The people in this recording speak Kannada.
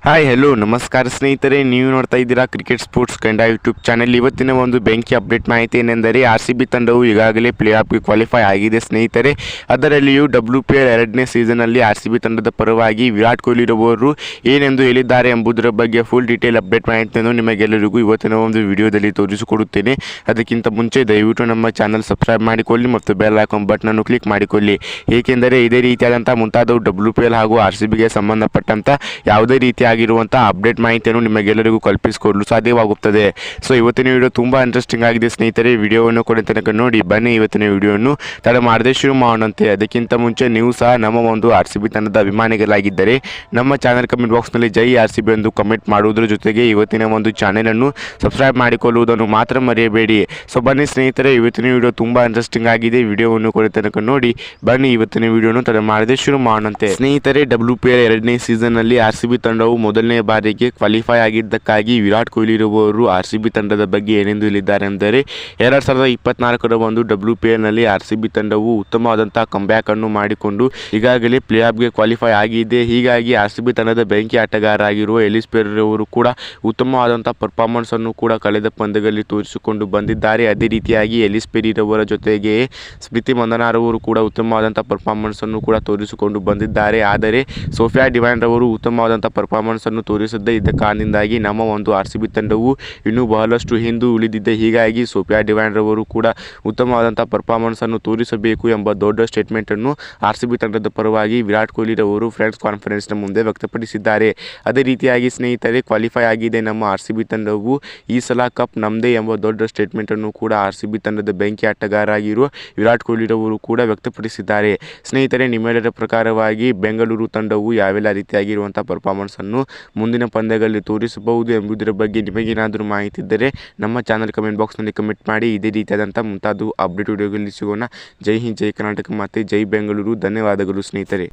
ಹಾಯ್ ಹಲೋ ನಮಸ್ಕಾರ ಸ್ನೇಹಿತರೆ, ನೀವು ನೋಡ್ತಾ ಇದ್ದೀರಾ ಕ್ರಿಕೆಟ್ ಸ್ಪೋರ್ಟ್ಸ್ ಕಂಡ ಯೂಟ್ಯೂಬ್ ಚಾನೆಲ್. ಇವತ್ತಿನ ಒಂದು ಬೆಂಕಿ ಅಪ್ಡೇಟ್ ಮಾಹಿತಿ ಏನೆಂದರೆ RCB ತಂಡವು ಈಗಾಗಲೇ ಪ್ಲೇ ಆಫ್ಗೆ ಕ್ವಾಲಿಫೈ ಆಗಿದೆ ಸ್ನೇಹಿತರೆ. ಅದರಲ್ಲಿಯೂ WPL 2ನೇ ಸೀಸನಲ್ಲಿ RCB ತಂಡದ ಪರವಾಗಿ ವಿರಾಟ್ ಕೊಹ್ಲಿ ರವರು ಏನೆಂದು ಹೇಳಿದ್ದಾರೆ ಎಂಬುದರ ಬಗ್ಗೆ ಫುಲ್ ಡೀಟೇಲ್ ಅಪ್ಡೇಟ್ ಮಾಹಿತಿಯನ್ನು ನಿಮಗೆಲ್ಲರಿಗೂ ಇವತ್ತಿನ ಒಂದು ವಿಡಿಯೋದಲ್ಲಿ ತೋರಿಸಿಕೊಡುತ್ತೇನೆ. ಅದಕ್ಕಿಂತ ಮುಂಚೆ ದಯವಿಟ್ಟು ನಮ್ಮ ಚಾನಲ್ ಸಬ್ಸ್ಕ್ರೈಬ್ ಮಾಡಿಕೊಳ್ಳಿ ಮತ್ತು ಬೆಲ್ ಐಕಾನ್ ಬಟನನ್ನು ಕ್ಲಿಕ್ ಮಾಡಿಕೊಳ್ಳಿ, ಏಕೆಂದರೆ ಇದೇ ರೀತಿಯಾದಂಥ ಮುಂತಾದವು WPL ಹಾಗೂ RCBಗೆ ಸಂಬಂಧಪಟ್ಟಂಥ ಯಾವುದೇ ರೀತಿಯ ಆಗಿರುವಂತಹ ಅಪ್ಡೇಟ್ ಮಾಹಿತಿಯನ್ನು ನಿಮಗೆಲ್ಲರಿಗೂ ಕಲ್ಪಿಸಿಕೊಡಲು ಸಾಧ್ಯವಾಗುತ್ತದೆ. ಸೊ ಇವತ್ತಿನ ವಿಡಿಯೋ ತುಂಬಾ ಇಂಟ್ರೆಸ್ಟಿಂಗ್ ಆಗಿದೆ ಸ್ನೇಹಿತರೆ. ವಿಡಿಯೋವನ್ನು ಕೊನೆ ತನಕ ನೋಡಿ. ಬನ್ನಿ ಇವತ್ತಿನ ವಿಡಿಯೋವನ್ನು ತಡ ಮಾಡದೆ ಶುರು ಮಾಡೋಣಂತೆ. ಅದಕ್ಕಿಂತ ಮುಂಚೆ ನೀವು ಸಹ ನಮ್ಮ ಒಂದು RCB ತಂಡದ ಅಭಿಮಾನಿಗಳಾಗಿದ್ದರೆ ನಮ್ಮ ಚಾನಲ್ ಕಮೆಂಟ್ ಬಾಕ್ಸ್ನಲ್ಲಿ ಜೈ RCB ಎಂದು ಕಮೆಂಟ್ ಮಾಡುವುದರ ಜೊತೆಗೆ ಇವತ್ತಿನ ಒಂದು ಚಾನೆಲನ್ನು ಸಬ್ಸ್ಕ್ರೈಬ್ ಮಾಡಿಕೊಳ್ಳುವುದನ್ನು ಮಾತ್ರ ಮರೆಯಬೇಡಿ. ಸೊ ಬನ್ನಿ ಸ್ನೇಹಿತರೆ, ಇವತ್ತಿನ ವಿಡಿಯೋ ತುಂಬಾ ಇಂಟ್ರೆಸ್ಟಿಂಗ್ ಆಗಿದೆ. ವಿಡಿಯೋವನ್ನು ಕೊನೆ ತನಕ ನೋಡಿ. ಬನ್ನಿ ಇವತ್ತಿನ ವಿಡಿಯೋನು ತಡ ಮಾಡದೆ ಶುರು ಮಾಡೋಣಂತೆ. ಸ್ನೇಹಿತರೆ, WPL 2ನೇ ಸೀಸನ್ನಲ್ಲಿ RCB ತಂಡವು ಮೊದಲನೇ ಬಾರಿಗೆ ಕ್ವಾಲಿಫೈ ಆಗಿದ್ದಕ್ಕಾಗಿ ವಿರಾಟ್ ಕೊಹ್ಲಿ ರವರು RCB ತಂಡದ ಬಗ್ಗೆ ಏನೆಂದು ಹೇಳಿದ್ದಾರೆ ಅಂದರೆ 2024ರ ಒಂದು WPLನಲ್ಲಿ RCB ತಂಡವು ಉತ್ತಮವಾದಂತಹ ಕಂಬ್ಯಾಕ್ ಅನ್ನು ಮಾಡಿಕೊಂಡು ಈಗಾಗಲೇ ಪ್ಲೇ ಆಫ್ಗೆ ಕ್ವಾಲಿಫೈ ಆಗಿದೆ. ಹೀಗಾಗಿ RCB ತಂಡದ ಬೆಂಕಿ ಆಟಗಾರ ಆಗಿರುವ ಎಲಿಸ್ ಪೆರೇರಾ ಅವರು ಕೂಡ ಉತ್ತಮವಾದಂತಹ ಪರ್ಫಾರ್ಮೆನ್ಸ್ ಅನ್ನು ಕೂಡ ಕಳೆದ ಪಂದ್ಯದಲ್ಲಿ ತೋರಿಸಿಕೊಂಡು ಬಂದಿದ್ದಾರೆ. ಅದೇ ರೀತಿಯಾಗಿ ಎಲಿಸ್ ಪೆರೇರಾ ಅವರ ಜೊತೆಗೆ ಸ್ಮೃತಿ ಮಂದನಾರವರು ಕೂಡ ಉತ್ತಮವಾದಂತಹ ಪರ್ಫಾರ್ಮೆನ್ಸ್ ಅನ್ನು ಕೂಡ ತೋರಿಸಿಕೊಂಡು ಬಂದಿದ್ದಾರೆ. ಆದರೆ ಸೋಫಿಯಾ ಡಿವೈನ್ ರವರು ಉತ್ತಮವಾದಂತಹ ಪರ್ಫಾರ್ಮೆನ್ಸ್ ಅನ್ನು ತೋರಿಸದೇ ಇದ್ದ ಕಾರಣದಿಂದಾಗಿ ನಮ್ಮ ಒಂದು RCB ತಂಡವು ಇನ್ನೂ ಬಹಳಷ್ಟು ಹಿಂದೆ ಉಳಿದಿದೆ. ಹೀಗಾಗಿ ಸೋಫಿಯಾ ಡಿವೈನ್ ರವರು ಕೂಡ ಉತ್ತಮವಾದಂತಹ ಪರ್ಫಾರ್ಮೆನ್ಸ್ ಅನ್ನು ತೋರಿಸಬೇಕು ಎಂಬ ದೊಡ್ಡ ಸ್ಟೇಟ್ಮೆಂಟ್ ಅನ್ನು RCB ತಂಡದ ಪರವಾಗಿ ವಿರಾಟ್ ಕೊಹ್ಲಿ ರವರು ಫ್ರೆಂಡ್ಸ್ ಕಾನ್ಫರೆನ್ಸ್ ನ ಮುಂದೆ ವ್ಯಕ್ತಪಡಿಸಿದ್ದಾರೆ. ಅದೇ ರೀತಿಯಾಗಿ ಸ್ನೇಹಿತರೆ, ಕ್ವಾಲಿಫೈ ಆಗಿದೆ ನಮ್ಮ RCB ತಂಡವು, ಈ ಸಲ ಕಪ್ ನಮ್ಮದೇ ಎಂಬ ದೊಡ್ಡ ಸ್ಟೇಟ್ಮೆಂಟ್ ಅನ್ನು ಕೂಡ RCB ತಂಡದ ಬೆಂಕಿ ಆಟಗಾರ ಆಗಿರುವ ವಿರಾಟ್ ಕೊಹ್ಲಿ ರವರು ಕೂಡ ವ್ಯಕ್ತಪಡಿಸಿದ್ದಾರೆ. ಸ್ನೇಹಿತರೆ, ನಿಮ್ಮೆಲ್ಲರ ಪ್ರಕಾರವಾಗಿ ಬೆಂಗಳೂರು ತಂಡವು ಯಾವೆಲ್ಲ ರೀತಿಯಾಗಿರುವಂತಹ ಪರ್ಫಾರ್ಮೆನ್ಸ್ ಅನ್ನು ಮುಂದಿನ ಪಂದ್ಯಗಳಲ್ಲಿ ತೋರಿಸಬಹುದು ಎಂಬುದರ ಬಗ್ಗೆ ನಿಮಗೇನಾದರೂ ಮಾಹಿತಿ ಇದ್ದರೆ ನಮ್ಮ ಚಾನಲ್ ಕಮೆಂಟ್ ಬಾಕ್ಸ್ನಲ್ಲಿ ಕಮೆಂಟ್ ಮಾಡಿ. ಇದೇ ರೀತಿಯಾದಂಥ ಮುಂತಾದ ಅಪ್ಡೇಟ್ ವಿಡಿಯೋಗಳಲ್ಲಿ ಸಿಗೋಣ. ಜೈ ಹಿಂದ್, ಜೈ ಕರ್ನಾಟಕ ಮತ್ತು ಜೈ ಬೆಂಗಳೂರು. ಧನ್ಯವಾದಗಳು ಸ್ನೇಹಿತರೆ.